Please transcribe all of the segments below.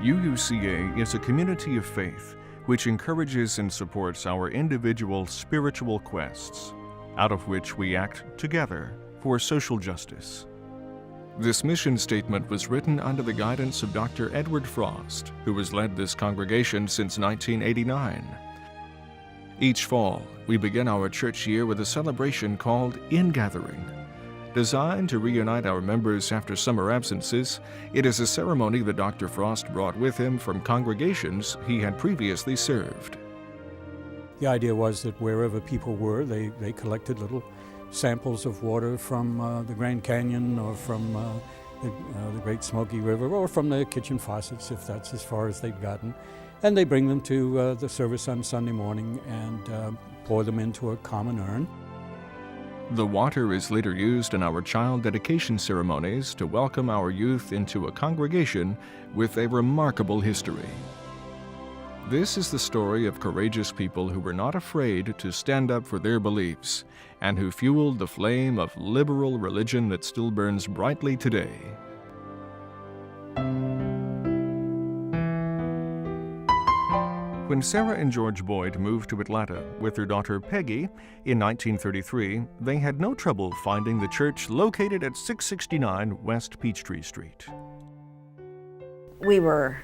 UUCA is a community of faith which encourages and supports our individual spiritual quests, out of which we act together for social justice. This mission statement was written under the guidance of Dr. Edward Frost, who has led this congregation since 1989. Each fall, we begin our church year with a celebration called Ingathering. Designed to reunite our members after summer absences, it is a ceremony that Dr. Frost brought with him from congregations he had previously served. The idea was that wherever people were, they collected little samples of water from the Grand Canyon or from the Great Smoky River or from the kitchen faucets, if that's as far as they've gotten. And they bring them to the service on Sunday morning and pour them into a common urn. The water is later used in our child dedication ceremonies to welcome our youth into a congregation with a remarkable history. This is the story of courageous people who were not afraid to stand up for their beliefs and who fueled the flame of liberal religion that still burns brightly today. When Sarah and George Boyd moved to Atlanta with their daughter Peggy in 1933, they had no trouble finding the church located at 669 West Peachtree Street. We were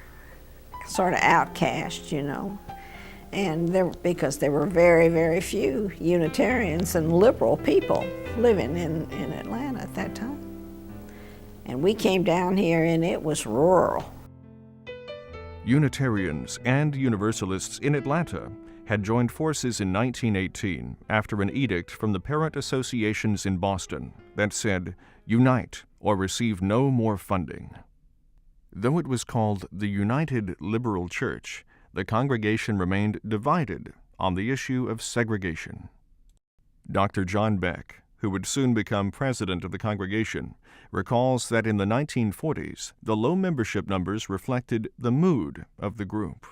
sort of outcast, you know, and because there were very, very few Unitarians and liberal people living in Atlanta at that time. And we came down here and it was rural. Unitarians and Universalists in Atlanta had joined forces in 1918 after an edict from the parent associations in Boston that said, "Unite or receive no more funding." Though it was called the United Liberal Church, the congregation remained divided on the issue of segregation. Dr. John Beck, who would soon become president of the congregation, recalls that in the 1940s, the low membership numbers reflected the mood of the group.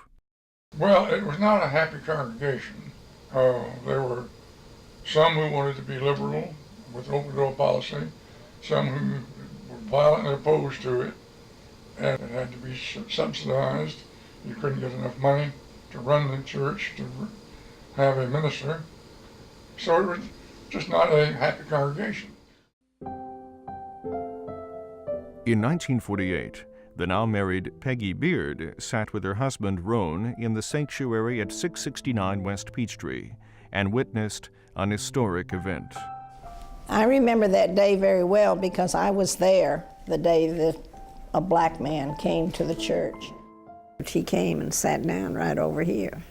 Well, it was not a happy congregation. There were some who wanted to be liberal with open door policy, some who were violently opposed to it, and it had to be subsidized. You couldn't get enough money to run the church, to have a minister. So it was just not a happy congregation. In 1948, the now married Peggy Beard sat with her husband Roan in the sanctuary at 669 West Peachtree and witnessed an historic event. I remember that day very well because I was there the day that a black man came to the church. He came and sat down right over here,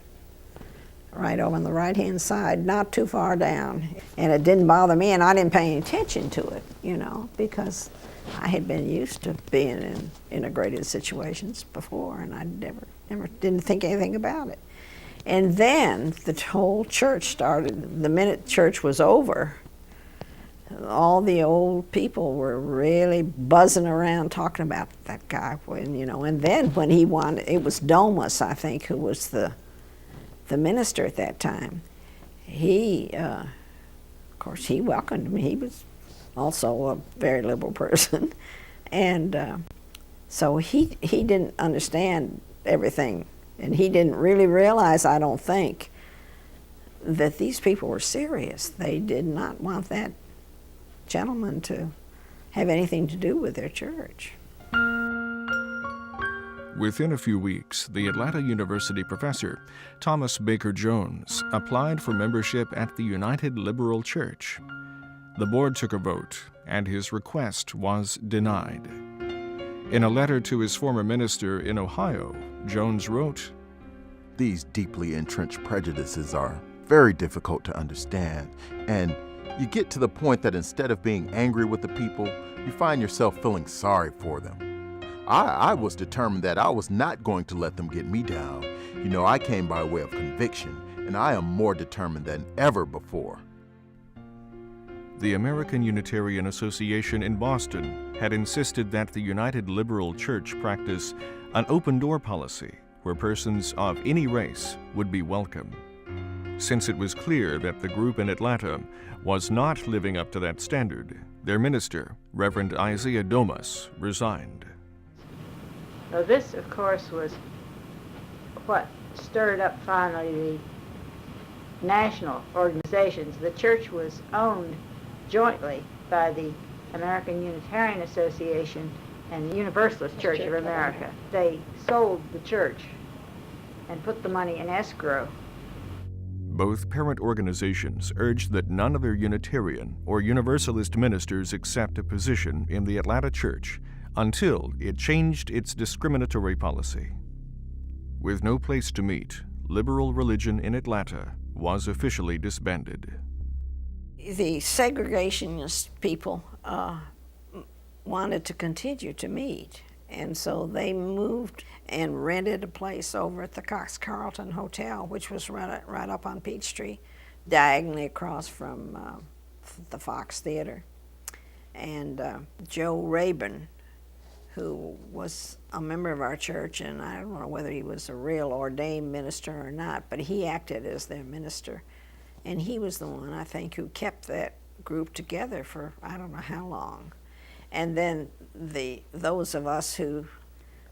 right over on the right-hand side, not too far down. And it didn't bother me, and I didn't pay any attention to it, you know, because I had been used to being in integrated situations before, and I never didn't think anything about it. And then the whole church started. The minute church was over, all the old people were really buzzing around talking about that guy, you know. And then when he wanted, it was Domus, I think, who was the minister at that time. He, of course, he welcomed me. He was also a very liberal person, and so he didn't understand everything, and he didn't really realize, I don't think, that these people were serious. They did not want that gentleman to have anything to do with their church. Within a few weeks, the Atlanta University professor, Thomas Baker Jones, applied for membership at the United Liberal Church. The board took a vote, and his request was denied. In a letter to his former minister in Ohio, Jones wrote, "These deeply entrenched prejudices are very difficult to understand, and you get to the point that instead of being angry with the people, you find yourself feeling sorry for them. I was determined that I was not going to let them get me down. You know, I came by way of conviction, and I am more determined than ever before." The American Unitarian Association in Boston had insisted that the United Liberal Church practice an open-door policy where persons of any race would be welcome. Since it was clear that the group in Atlanta was not living up to that standard, their minister, Reverend Isaiah Domas, resigned. Now this, of course, was what stirred up finally the national organizations. The church was owned jointly by the American Unitarian Association and the Universalist Church of America. They sold the church and put the money in escrow. Both parent organizations urged that none of their Unitarian or Universalist ministers accept a position in the Atlanta church until it changed its discriminatory policy. With no place to meet, liberal religion in Atlanta was officially disbanded. The segregationist people wanted to continue to meet, and so they moved and rented a place over at the Cox-Carlton Hotel, which was right up on Peachtree, diagonally across from the Fox Theater. And Joe Rayburn, who was a member of our church, and I don't know whether he was a real ordained minister or not, but he acted as their minister. And he was the one, I think, who kept that group together for I don't know how long. And then those of us who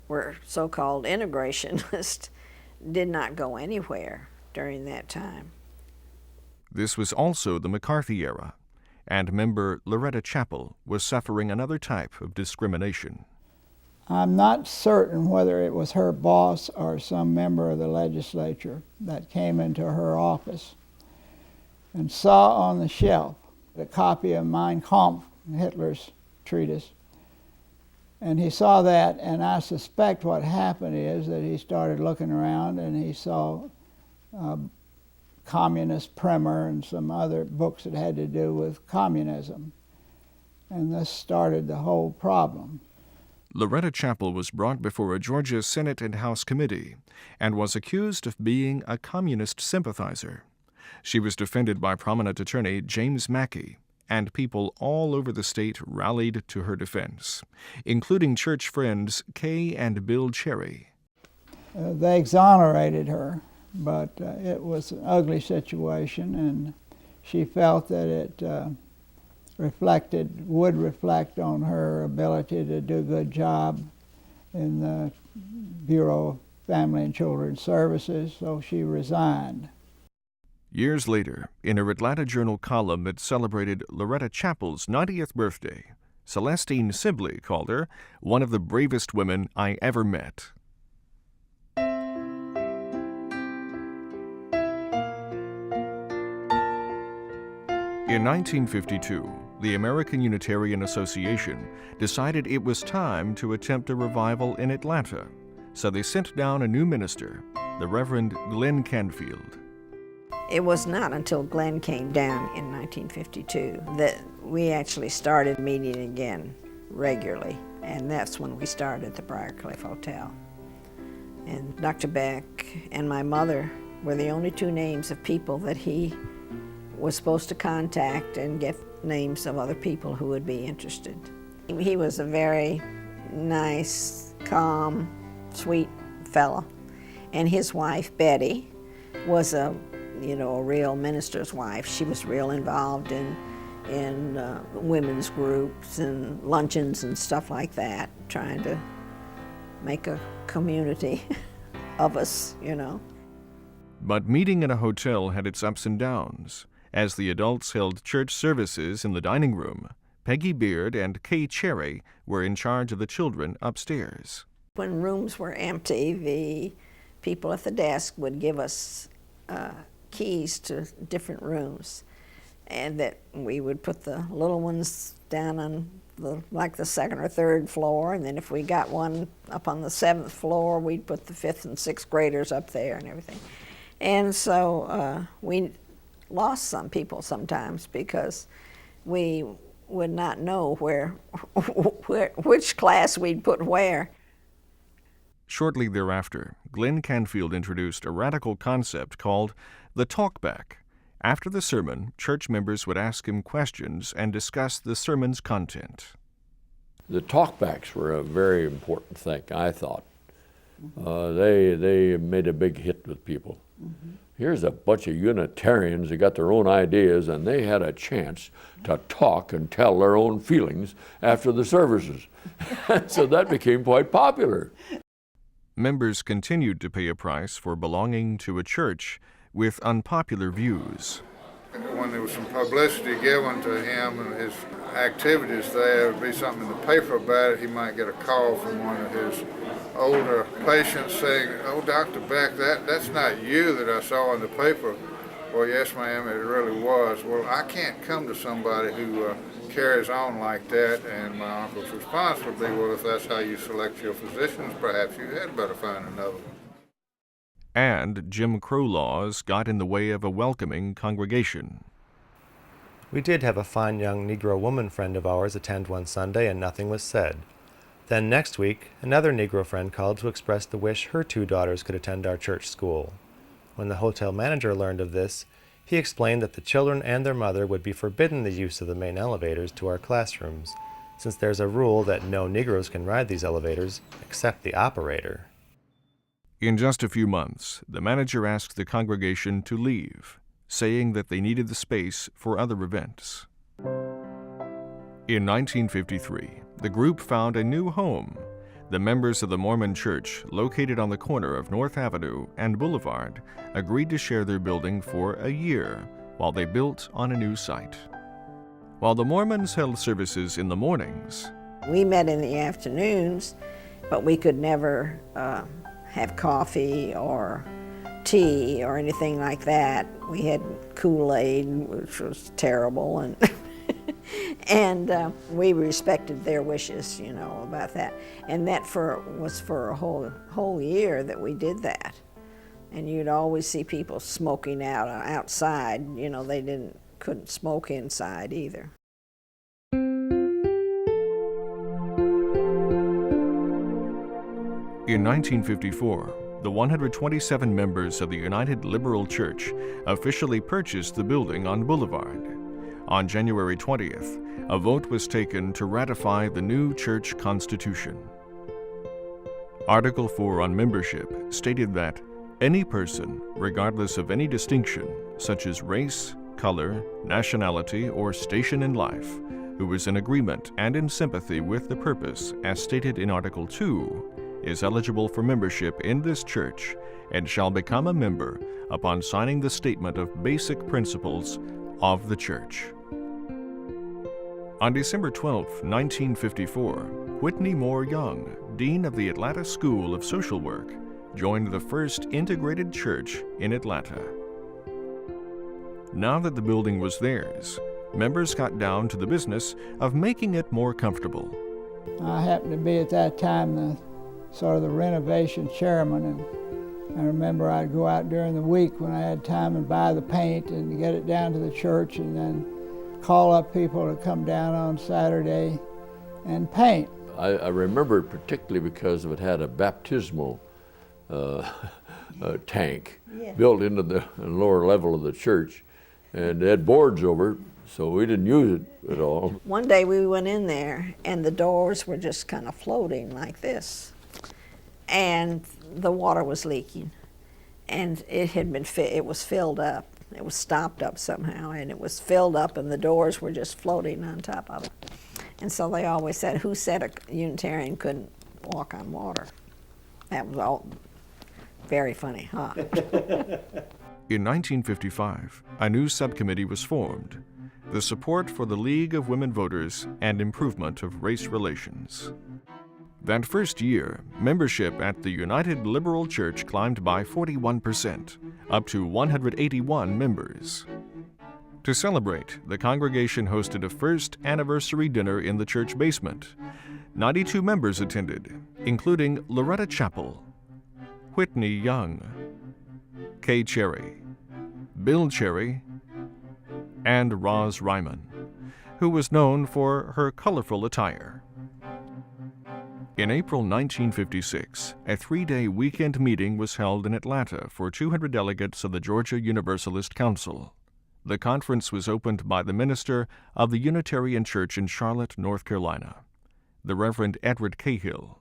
were so-called integrationists did not go anywhere during that time. This was also the McCarthy era, and member Loretta Chappell was suffering another type of discrimination. I'm not certain whether it was her boss or some member of the legislature that came into her office and saw on the shelf a copy of Mein Kampf, Hitler's treatise. And he saw that, and I suspect what happened is that he started looking around and he saw Communist Primer and some other books that had to do with communism. And this started the whole problem. Loretta Chappell was brought before a Georgia Senate and House committee and was accused of being a communist sympathizer. She was defended by prominent attorney James Mackey, and people all over the state rallied to her defense, including church friends Kay and Bill Cherry. They exonerated her, but it was an ugly situation, and she felt that it would reflect on her ability to do a good job in the Bureau of Family and Children's Services, so she resigned. Years later, in a Atlanta Journal column that celebrated Loretta Chappell's 90th birthday, Celestine Sibley called her one of the bravest women I ever met. In 1952, the American Unitarian Association decided it was time to attempt a revival in Atlanta, so they sent down a new minister, the Reverend Glenn Canfield. It was not until Glenn came down in 1952 that we actually started meeting again regularly, and that's when we started the Briarcliff Hotel. And Dr. Beck and my mother were the only two names of people that he was supposed to contact and get names of other people who would be interested. He was a very nice, calm, sweet fella, and his wife, Betty, was a real minister's wife. She was real involved in women's groups and luncheons and stuff like that, trying to make a community of us, But meeting in a hotel had its ups and downs. As the adults held church services in the dining room, Peggy Beard and Kay Cherry were in charge of the children upstairs. When rooms were empty, the people at the desk would give us keys to different rooms, and that we would put the little ones down on the second or third floor, and then if we got one up on the 7th floor, we'd put the 5th and 6th graders up there and everything. And so we lost some people sometimes because we would not know which class we'd put where. Shortly thereafter, Glenn Canfield introduced a radical concept called the talkback. After the sermon, church members would ask him questions and discuss the sermon's content. The talkbacks were a very important thing, I thought. They made a big hit with people. Mm-hmm. Here's a bunch of Unitarians that got their own ideas, and they had a chance to talk and tell their own feelings after the services. So that became quite popular. members continued to pay a price for belonging to a church with unpopular views. When there was some publicity given to him and his activities there, would be something in the paper about it, he might get a call from one of his older patients saying, "Oh, Dr. Beck, that's not you that I saw in the paper." "Well, yes, ma'am, it really was." "Well, I can't come to somebody who carries on like that." And my uncle's response would be, "Well, if that's how you select your physicians, perhaps you had better find another one." And Jim Crow laws got in the way of a welcoming congregation. We did have a fine young Negro woman friend of ours attend one Sunday, and nothing was said. Then next week, another Negro friend called to express the wish her 2 daughters could attend our church school. When the hotel manager learned of this, he explained that the children and their mother would be forbidden the use of the main elevators to our classrooms, since there's a rule that no Negroes can ride these elevators except the operator. In just a few months, the manager asked the congregation to leave, saying that they needed the space for other events. In 1953, the group found a new home. The members of the Mormon Church, located on the corner of North Avenue and Boulevard, agreed to share their building for a year while they built on a new site. While the Mormons held services in the mornings, We met in the afternoons, but we could never have coffee or tea or anything like that. We had Kool-Aid, which was terrible, and and we respected their wishes, about that. And that was for a whole year that we did that. And you'd always see people smoking outside. They couldn't smoke inside either. in 1954, the 127 members of the United Liberal Church officially purchased the building on Boulevard. On January 20th, a vote was taken to ratify the new church constitution. Article 4 on membership stated that any person, regardless of any distinction, such as race, color, nationality, or station in life, who is in agreement and in sympathy with the purpose as stated in Article 2, is eligible for membership in this church and shall become a member upon signing the Statement of Basic Principles of the Church. On December 12, 1954, Whitney Moore Young, Dean of the Atlanta School of Social Work, joined the first integrated church in Atlanta. Now that the building was theirs, members got down to the business of making it more comfortable. I happened to be at that time the renovation chairman, and I remember I'd go out during the week when I had time and buy the paint and get it down to the church and then call up people to come down on Saturday and paint. I remember it particularly because it had a baptismal tank built into the lower level of the church, and it had boards over it, so we didn't use it at all. One day we went in there and the doors were just kind of floating like this, and the water was leaking, and it was filled up. It was stopped up somehow, and it was filled up, and the doors were just floating on top of it. And so they always said, who said a Unitarian couldn't walk on water? That was all very funny, huh? In 1955, a new subcommittee was formed, the Support for the League of Women Voters and Improvement of Race Relations. That first year, membership at the United Liberal Church climbed by 41%, up to 181 members. To celebrate, the congregation hosted a first anniversary dinner in the church basement. 92 members attended, including Loretta Chappell, Whitney Young, Kay Cherry, Bill Cherry, and Roz Ryman, who was known for her colorful attire. In April 1956, a 3-day weekend meeting was held in Atlanta for 200 delegates of the Georgia Universalist Council. The conference was opened by the minister of the Unitarian Church in Charlotte, North Carolina, the Reverend Edward Cahill.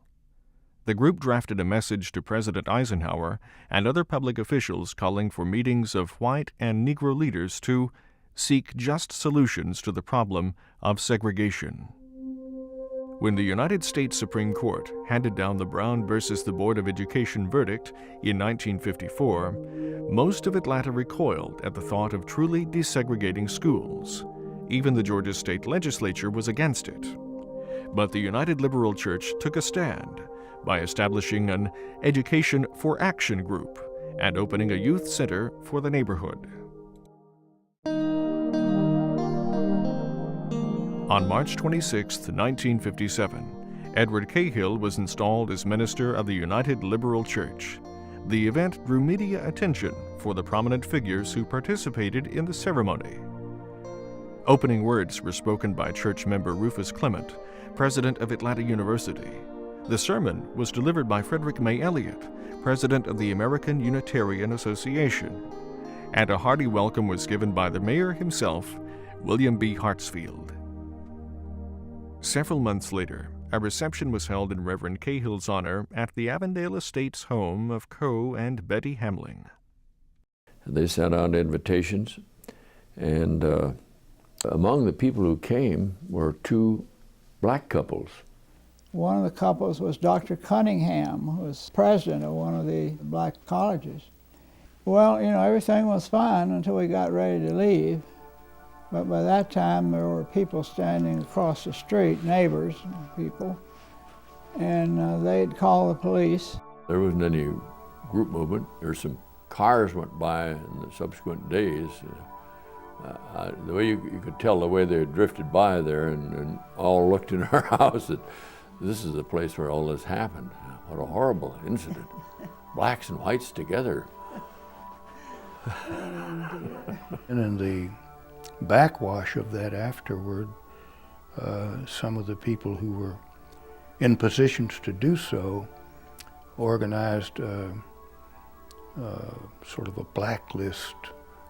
The group drafted a message to President Eisenhower and other public officials calling for meetings of white and Negro leaders to seek just solutions to the problem of segregation. When the United States Supreme Court handed down the Brown versus the Board of Education verdict in 1954, most of Atlanta recoiled at the thought of truly desegregating schools. Even the Georgia state legislature was against it. But the United Liberal Church took a stand by establishing an Education for Action group and opening a youth center for the neighborhood. On March 26, 1957, Edward Cahill was installed as minister of the United Liberal Church. The event drew media attention for the prominent figures who participated in the ceremony. Opening words were spoken by church member Rufus Clement, president of Atlanta University. The sermon was delivered by Frederick May Elliott, president of the American Unitarian Association. And a hearty welcome was given by the mayor himself, William B. Hartsfield. Several months later, a reception was held in Reverend Cahill's honor at the Avondale Estates home of Coe and Betty Hamling. They sent out invitations, and among the people who came were two black couples. One of the couples was Dr. Cunningham, who was president of one of the black colleges. Well, everything was fine until we got ready to leave. But by that time, there were people standing across the street, neighbors and people, and they'd call the police. There wasn't any group movement. There's some cars went by in the subsequent days. The way you could tell the way they drifted by there and all looked in our house that this is the place where all this happened. What a horrible incident. Blacks and whites together. And in the backwash of that afterward, some of the people who were in positions to do so organized sort of a blacklist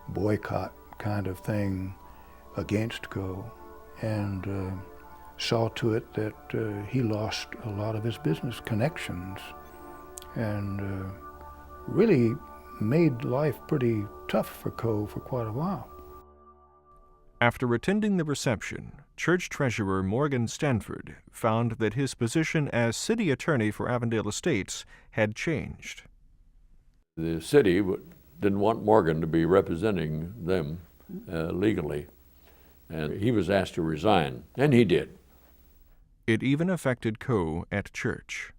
boycott kind of thing against Coe, and saw to it that he lost a lot of his business connections, and really made life pretty tough for Coe for quite a while. After attending the reception, church treasurer Morgan Stanford found that his position as city attorney for Avondale Estates had changed. The city didn't want Morgan to be representing them legally, and he was asked to resign, and he did. It even affected Coe at church.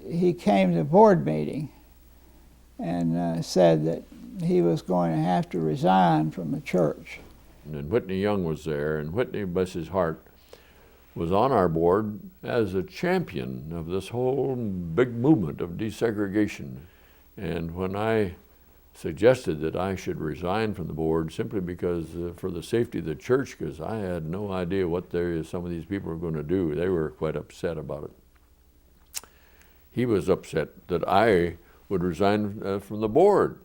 He came to board meeting and said that he was going to have to resign from the church. And Whitney Young was there, and Whitney, bless his heart, was on our board as a champion of this whole big movement of desegregation. And when I suggested that I should resign from the board simply because for the safety of the church, because I had no idea what some of these people were going to do, they were quite upset about it. He was upset that I would resign from the board.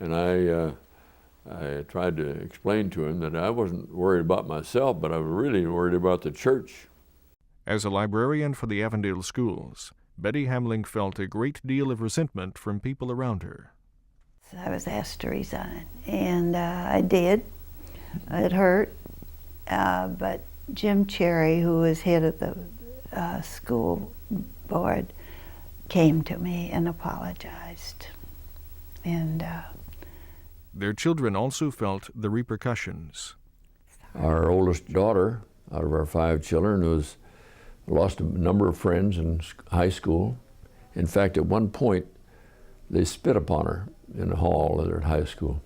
And I tried to explain to him that I wasn't worried about myself, but I was really worried about the church. As a librarian for the Avondale schools, Betty Hamling felt a great deal of resentment from people around her. So I was asked to resign, and I did. It hurt, but Jim Cherry, who was head of the school board, came to me and apologized. And their children also felt the repercussions. Our oldest daughter, out of our 5 children, lost a number of friends in high school. In fact, at one point, they spit upon her in the hall at high school.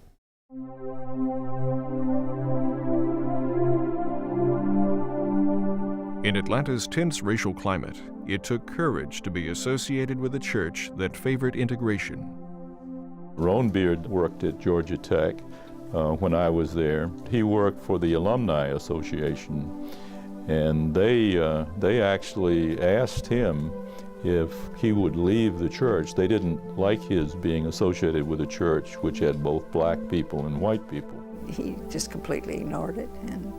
In Atlanta's tense racial climate, it took courage to be associated with a church that favored integration. Ron Beard worked at Georgia Tech when I was there. He worked for the Alumni Association, and they actually asked him if he would leave the church. They didn't like his being associated with a church which had both black people and white people. He just completely ignored it and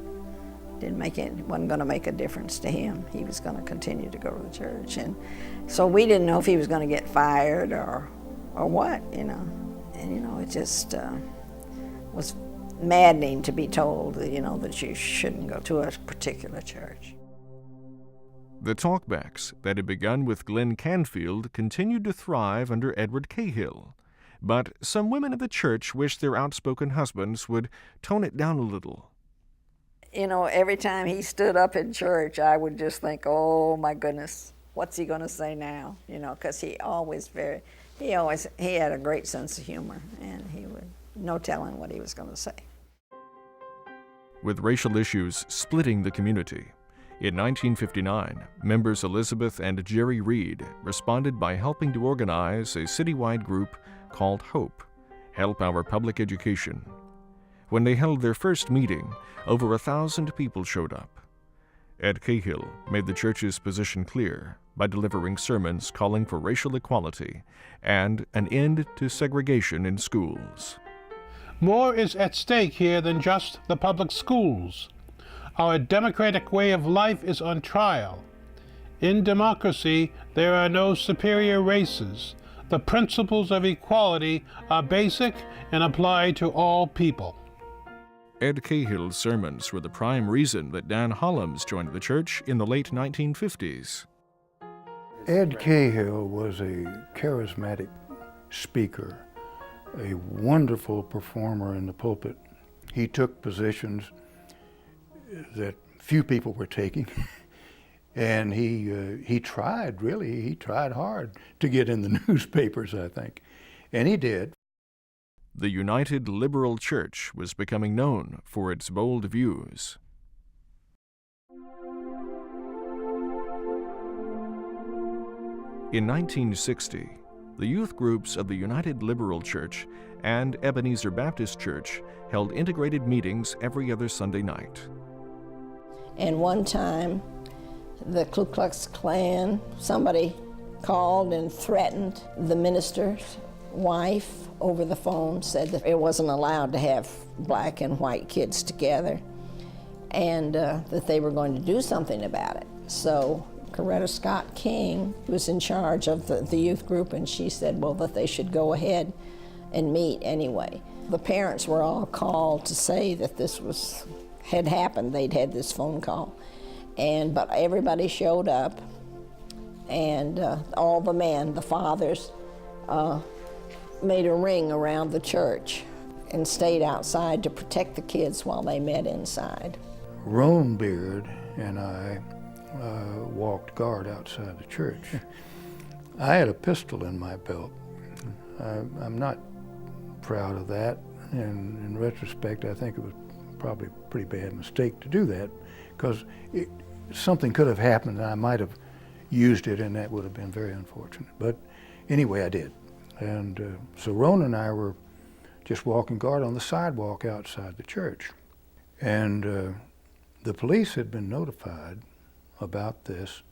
wasn't going to make a difference to him. He was going to continue to go to the church, and so we didn't know if he was going to get fired or what, And it just was maddening to be told that that you shouldn't go to a particular church. The talkbacks that had begun with Glenn Canfield continued to thrive under Edward Cahill, but some women of the church wished their outspoken husbands would tone it down a little. You know, every time he stood up in church, I would just think, oh my goodness, what's he going to say now? You know, because he had a great sense of humor, and he would, no telling what he was going to say. With racial issues splitting the community, in 1959, members Elizabeth and Jerry Reed responded by helping to organize a citywide group called HOPE, Help Our Public Education. When they held their first meeting, over 1,000 people showed up. Ed Cahill made the church's position clear by delivering sermons calling for racial equality and an end to segregation in schools. More is at stake here than just the public schools. Our democratic way of life is on trial. In democracy, there are no superior races. The principles of equality are basic and apply to all people. Ed Cahill's sermons were the prime reason that Dan Hollums joined the church in the late 1950s. Ed Cahill was a charismatic speaker, a wonderful performer in the pulpit. He took positions that few people were taking, and he tried hard to get in the newspapers, I think, and he did. The United Liberal Church was becoming known for its bold views. In 1960, the youth groups of the United Liberal Church and Ebenezer Baptist Church held integrated meetings every other Sunday night. And one time, the Ku Klux Klan, somebody called and threatened the minister's wife over the phone, said that it wasn't allowed to have black and white kids together, and that they were going to do something about it. So Coretta Scott King was in charge of the youth group, and she said, well, that they should go ahead and meet anyway. The parents were all called to say that this had happened. They'd had this phone call, but everybody showed up, and all the men, the fathers, made a ring around the church and stayed outside to protect the kids while they met inside. Roan Beard and I walked guard outside the church. I had a pistol in my belt. I'm not proud of that, and in retrospect, I think it was probably a pretty bad mistake to do that, because something could have happened and I might have used it, and that would have been very unfortunate. But anyway, I did. And so Roan and I were just walking guard on the sidewalk outside the church. And the police had been notified about this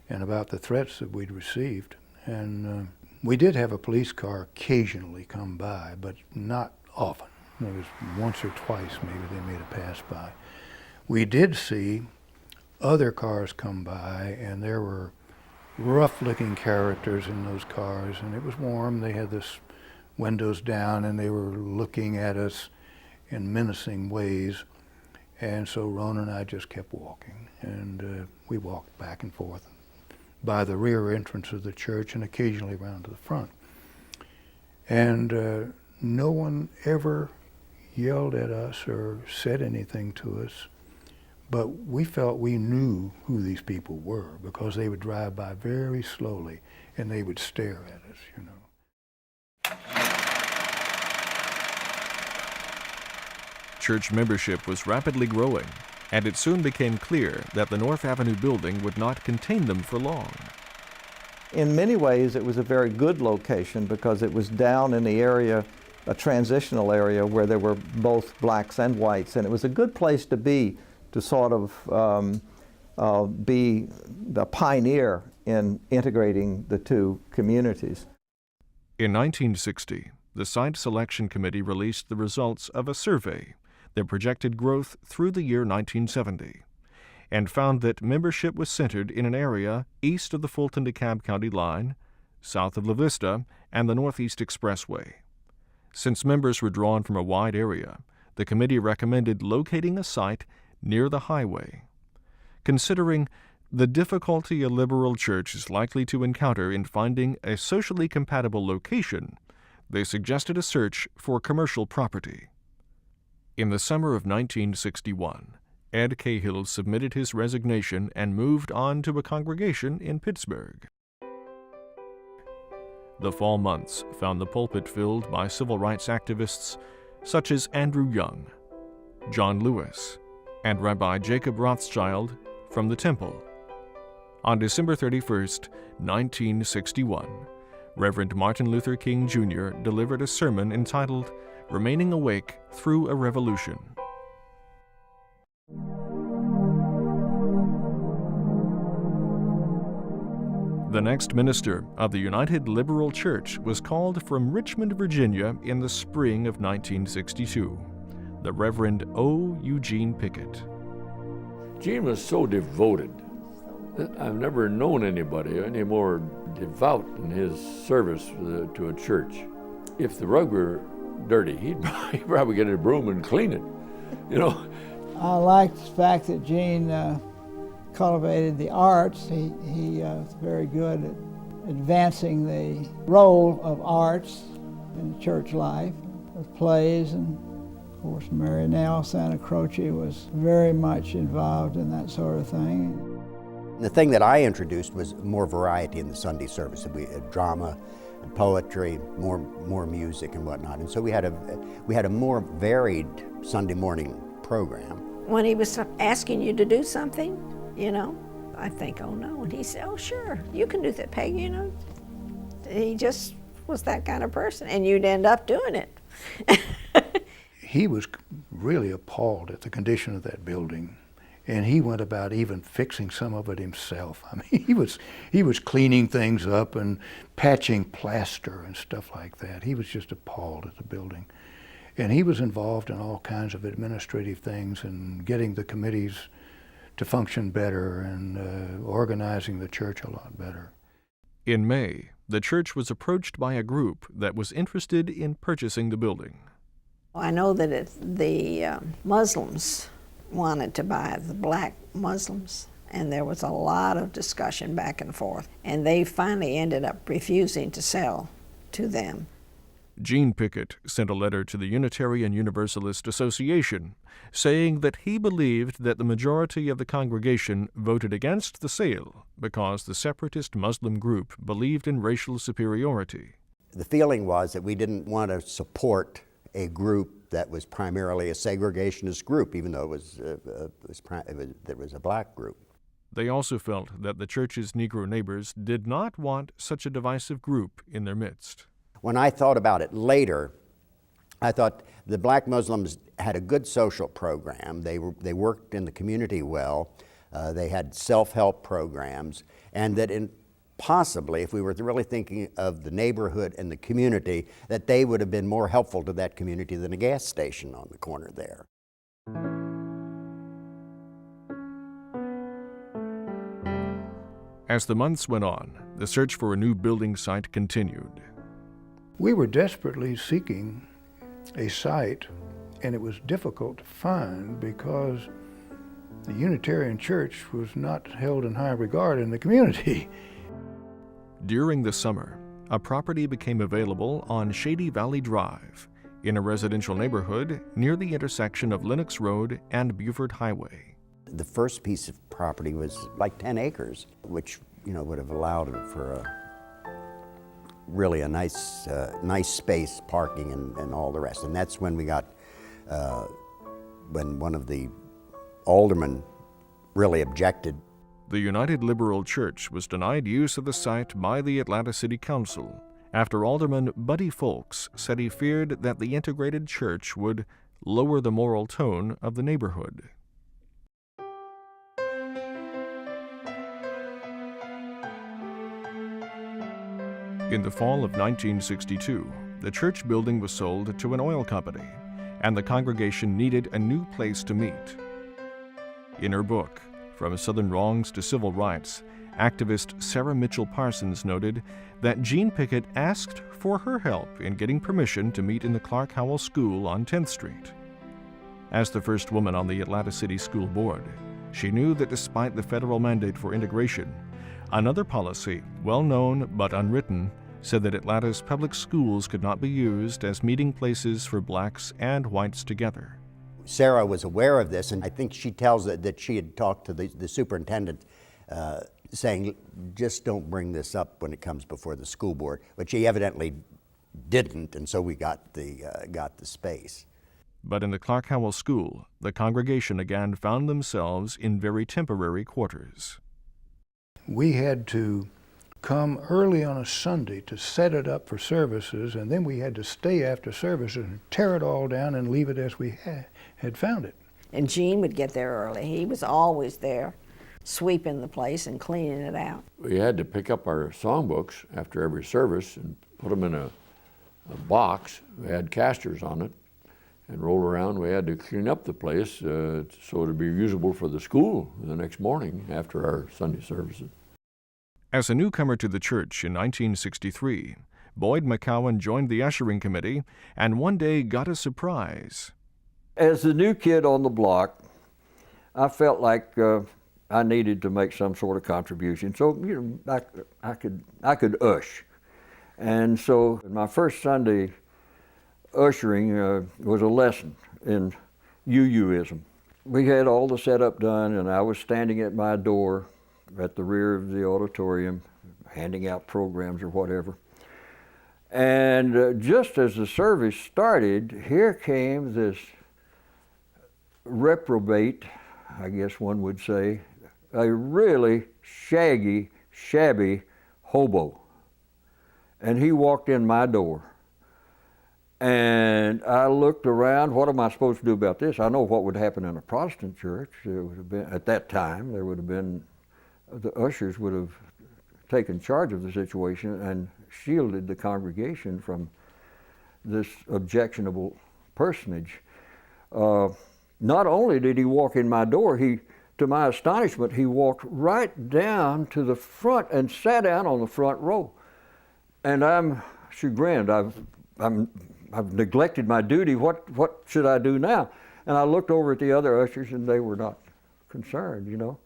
and about the threats that we'd received. And we did have a police car occasionally come by, but not often. It was once or twice maybe they made a pass by. We did see other cars come by, and there were rough-looking characters in those cars, and it was warm. They had this windows down, and they were looking at us in menacing ways. And so Roan and I just kept walking, and we walked back and forth by the rear entrance of the church and occasionally around to the front. And no one ever yelled at us or said anything to us, but we felt we knew who these people were because they would drive by very slowly and they would stare at us, you know. Church membership was rapidly growing, and it soon became clear that the North Avenue building would not contain them for long. In many ways, it was a very good location because it was down in the area, a transitional area where there were both blacks and whites, and it was a good place to be, to sort of be the pioneer in integrating the two communities. In 1960, the Site Selection Committee released the results of a survey that projected growth through the year 1970 and found that membership was centered in an area east of the Fulton-DeKalb County line, south of La Vista, and the Northeast Expressway. Since members were drawn from a wide area, the committee recommended locating a site near the highway. Considering the difficulty a liberal church is likely to encounter in finding a socially compatible location, they suggested a search for commercial property. In the summer of 1961, Ed Cahill submitted his resignation and moved on to a congregation in Pittsburgh. The fall months found the pulpit filled by civil rights activists such as Andrew Young, John Lewis, and Rabbi Jacob Rothschild from the Temple. On December 31, 1961, Reverend Martin Luther King Jr. delivered a sermon entitled Remaining Awake Through a Revolution. The next minister of the United Liberal Church was called from Richmond, Virginia in the spring of 1962, the Reverend O. Eugene Pickett. Gene was so devoted. I've never known anybody any more devout in his service to a church. If the rug were dirty, he'd probably get a broom and clean it, you know. I liked the fact that Gene cultivated the arts. He was very good at advancing the role of arts in church life, with plays, and of course Mary Nell Santa Croce was very much involved in that sort of thing. The thing that I introduced was more variety in the Sunday service. We had drama and poetry, more music and whatnot. And so we had a more varied Sunday morning program. When he was asking you to do something, you know, I think, oh no, and he said, oh sure, you can do that, Peggy, you know. He just was that kind of person, and you'd end up doing it. He was really appalled at the condition of that building. And he went about even fixing some of it himself. I mean, he was cleaning things up and patching plaster and stuff like that. He was just appalled at the building. And he was involved in all kinds of administrative things and getting the committees to function better and organizing the church a lot better. In May, the church was approached by a group that was interested in purchasing the building. I know that the Muslims wanted to buy, the black Muslims, and there was a lot of discussion back and forth, and they finally ended up refusing to sell to them. Gene Pickett sent a letter to the Unitarian Universalist Association saying that he believed that the majority of the congregation voted against the sale because the separatist Muslim group believed in racial superiority. The feeling was that we didn't want to support a group that was primarily a segregationist group, even though it was a black group. They also felt that the church's Negro neighbors did not want such a divisive group in their midst. When I thought about it later, I thought the black Muslims had a good social program. They worked in the community well. They had self-help programs, and that possibly, if we were really thinking of the neighborhood and the community, that they would have been more helpful to that community than a gas station on the corner there. As the months went on, the search for a new building site continued. We were desperately seeking a site, and it was difficult to find because the Unitarian Church was not held in high regard in the community. During the summer, a property became available on Shady Valley Drive in a residential neighborhood near the intersection of Lenox Road and Buford Highway. The first piece of property was like 10 acres, which would have allowed for really a nice space, parking and all the rest. And that's when we got, when one of the aldermen really objected. The United Liberal Church was denied use of the site by the Atlanta City Council after Alderman Buddy Folks said he feared that the integrated church would lower the moral tone of the neighborhood. In the fall of 1962, the church building was sold to an oil company, and the congregation needed a new place to meet. In her book, From Southern Wrongs to Civil Rights, activist Sarah Mitchell Parsons noted that Gene Pickett asked for her help in getting permission to meet in the Clark Howell School on 10th Street. As the first woman on the Atlanta City School Board, She knew that despite the federal mandate for integration, another policy, well known but unwritten, said that Atlanta's public schools could not be used as meeting places for blacks and whites together. Sarah was aware of this, and I think she tells that she had talked to the superintendent saying, just don't bring this up when it comes before the school board. But she evidently didn't, and so we got the space. But in the Clark Howell School, the congregation again found themselves in very temporary quarters. We had to come early on a Sunday to set it up for services, and then we had to stay after services and tear it all down and leave it as we had found it. And Gene would get there early. He was always there, sweeping the place and cleaning it out. We had to pick up our songbooks after every service and put them in a box. We had casters on it and roll around. We had to clean up the place so it'd be usable for the school the next morning after our Sunday services. As a newcomer to the church in 1963, Boyd McCowan joined the ushering committee and one day got a surprise. As the new kid on the block, I felt like I needed to make some sort of contribution. So, you know, I could ush. And so my first Sunday ushering was a lesson in UUism. We had all the setup done, and I was standing at my door at the rear of the auditorium, handing out programs or whatever. And just as the service started, here came this reprobate, I guess one would say, a really shaggy, shabby hobo. And he walked in my door. And I looked around, what am I supposed to do about this? I know what would happen in a Protestant church. There would have been, at that time, there would have been, the ushers would have taken charge of the situation and shielded the congregation from this objectionable personage. Not only did he walk in my door, to my astonishment, he walked right down to the front and sat down on the front row. And I'm chagrined. I've neglected my duty. What should I do now? And I looked over at the other ushers, and they were not concerned, you know.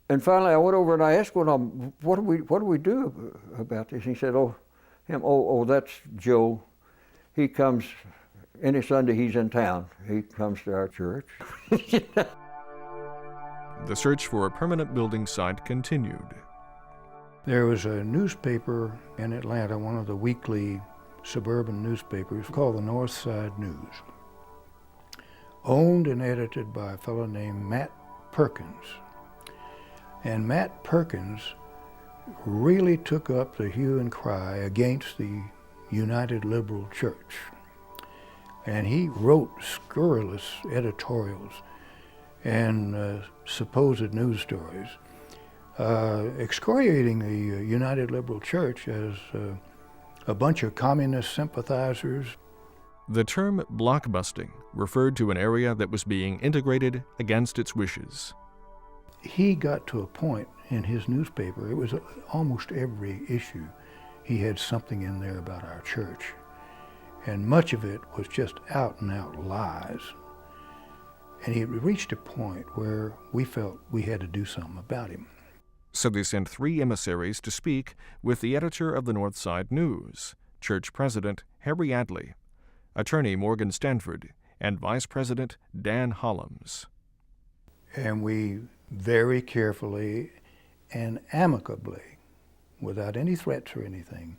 And finally, I went over and I asked one of them, "What do we do about this?" And he said, "Oh, that's Joe. He comes any Sunday he's in town. He comes to our church." The search for a permanent building site continued. There was a newspaper in Atlanta, one of the weekly suburban newspapers called the North Side News, owned and edited by a fellow named Matt Perkins. And Matt Perkins really took up the hue and cry against the United Liberal Church. And he wrote scurrilous editorials and supposed news stories, excoriating the United Liberal Church as a bunch of communist sympathizers. The term blockbusting referred to an area that was being integrated against its wishes. He got to a point in his newspaper, it was almost every issue, he had something in there about our church. And much of it was just out and out lies. And he reached a point where we felt we had to do something about him. So they sent 3 emissaries to speak with the editor of the North Side News, church president Harry Adley, attorney Morgan Stanford, and vice president Dan Hollums. And we very carefully and amicably, without any threats or anything,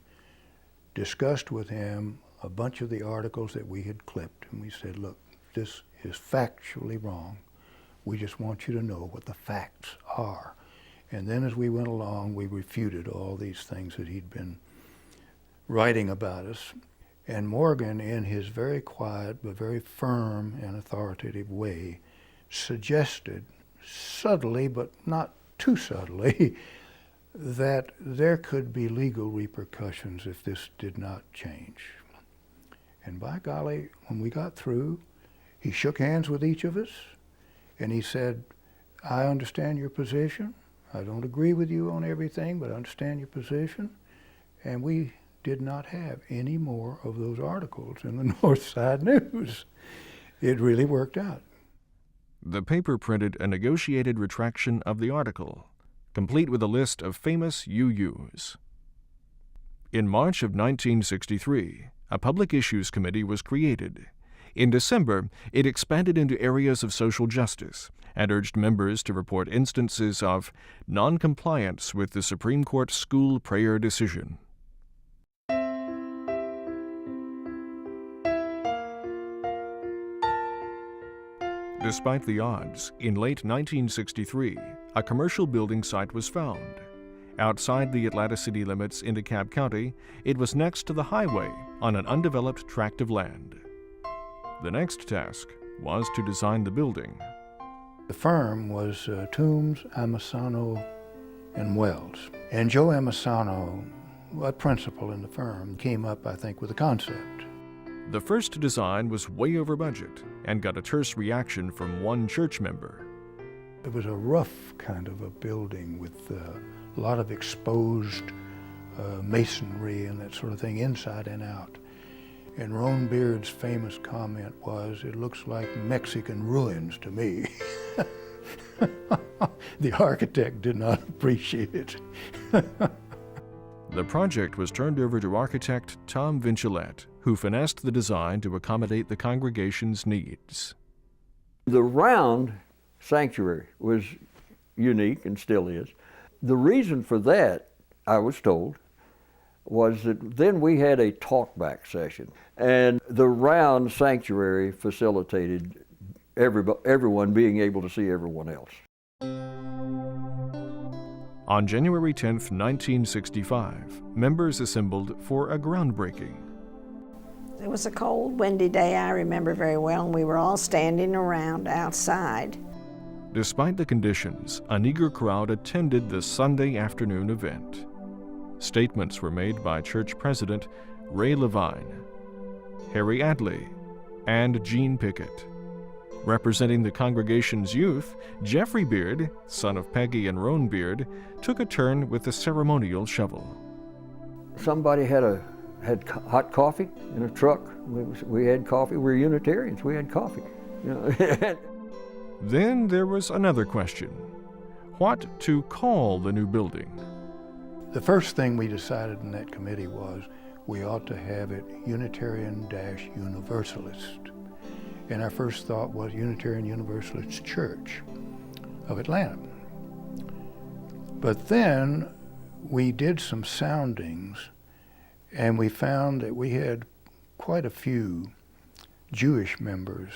discussed with him a bunch of the articles that we had clipped. And we said, look, this is factually wrong. We just want you to know what the facts are. And then as we went along, we refuted all these things that he'd been writing about us. And Morgan, in his very quiet but very firm and authoritative way, suggested subtly, but not too subtly, that there could be legal repercussions if this did not change. And by golly, when we got through, he shook hands with each of us, and he said, I understand your position. I don't agree with you on everything, but I understand your position. And we did not have any more of those articles in the North Side News. It really worked out. The paper printed a negotiated retraction of the article, complete with a list of famous UUs. In March of 1963, a public issues committee was created. In December, it expanded into areas of social justice and urged members to report instances of noncompliance with the Supreme Court school prayer decision. Despite the odds, in late 1963, a commercial building site was found. Outside the Atlanta city limits in DeKalb County, it was next to the highway on an undeveloped tract of land. The next task was to design the building. The firm was Toombs, Amasano, and Wells. And Joe Amasano, a principal in the firm, came up, I think, with a concept. The first design was way over budget and got a terse reaction from one church member. It was a rough kind of a building with a lot of exposed masonry and that sort of thing inside and out. And Roan Beard's famous comment was, "It looks like Mexican ruins to me." The architect did not appreciate it. The project was turned over to architect Tom Vincilette, who finessed the design to accommodate the congregation's needs. The round sanctuary was unique and still is. The reason for that, I was told, was that then we had a talkback session, and the round sanctuary facilitated everyone being able to see everyone else. On January 10, 1965, members assembled for a groundbreaking. It was a cold, windy day, I remember very well, and we were all standing around outside. Despite the conditions, an eager crowd attended the Sunday afternoon event. Statements were made by church president Ray Levine, Harry Adley, and Eugene Pickett. Representing the congregation's youth, Jeffrey Beard, son of Peggy and Roan Beard, took a turn with the ceremonial shovel. Somebody had hot coffee in a truck. We had coffee. We're Unitarians. We had coffee. You know? Then there was another question. What to call the new building? The first thing we decided in that committee was we ought to have it Unitarian-Universalist. And our first thought was Unitarian Universalist Church of Atlanta. But then we did some soundings, and we found that we had quite a few Jewish members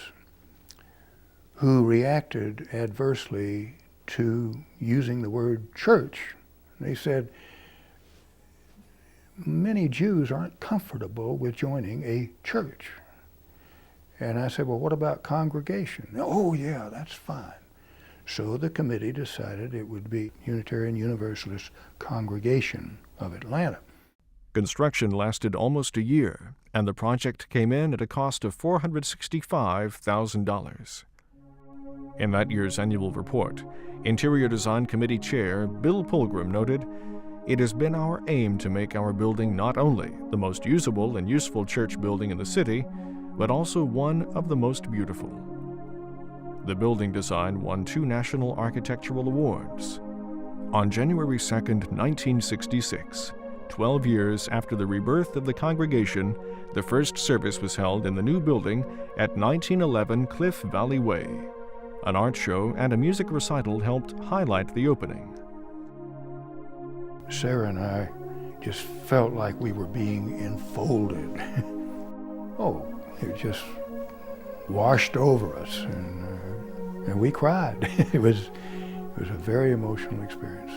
who reacted adversely to using the word church. They said, many Jews aren't comfortable with joining a church. And I said, well, what about congregation? Oh, yeah, that's fine. So the committee decided it would be Unitarian Universalist Congregation of Atlanta. Construction lasted almost a year, and the project came in at a cost of $465,000. In that year's annual report, Interior Design Committee Chair Bill Pilgrim noted, "It has been our aim to make our building not only the most usable and useful church building in the city, but also one of the most beautiful." The building design won 2 national architectural awards. On January 2, 1966, 12 years after the rebirth of the congregation, the first service was held in the new building at 1911 Cliff Valley Way. An art show and a music recital helped highlight the opening. Sarah and I just felt like we were being enfolded. Oh, it just washed over us, and we cried. It was a very emotional experience.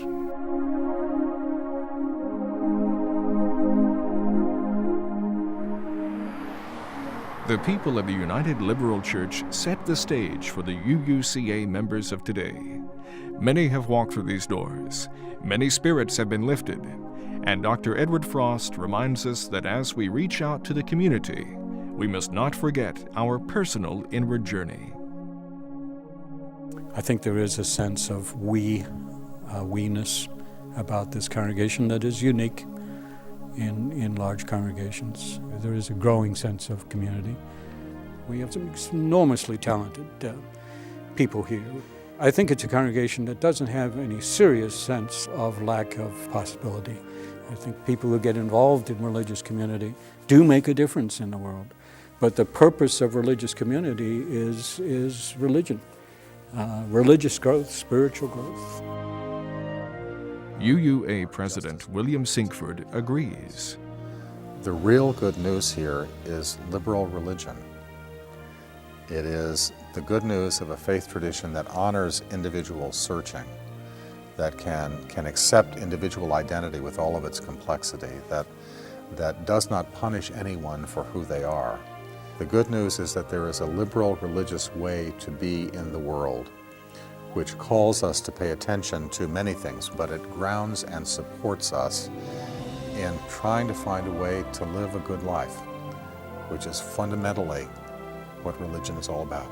The people of the United Liberal Church set the stage for the UUCA members of today. Many have walked through these doors. Many spirits have been lifted. And Dr. Edward Frost reminds us that as we reach out to the community, we must not forget our personal inward journey. I think there is a sense of we-ness about this congregation that is unique in large congregations. There is a growing sense of community. We have some enormously talented people here. I think it's a congregation that doesn't have any serious sense of lack of possibility. I think people who get involved in religious community do make a difference in the world. But the purpose of religious community is religion, religious growth, spiritual growth. UUA President William Sinkford agrees. The real good news here is liberal religion. It is the good news of a faith tradition that honors individual searching, that can accept individual identity with all of its complexity, that does not punish anyone for who they are. The good news is that there is a liberal religious way to be in the world, which calls us to pay attention to many things, but it grounds and supports us in trying to find a way to live a good life, which is fundamentally what religion is all about.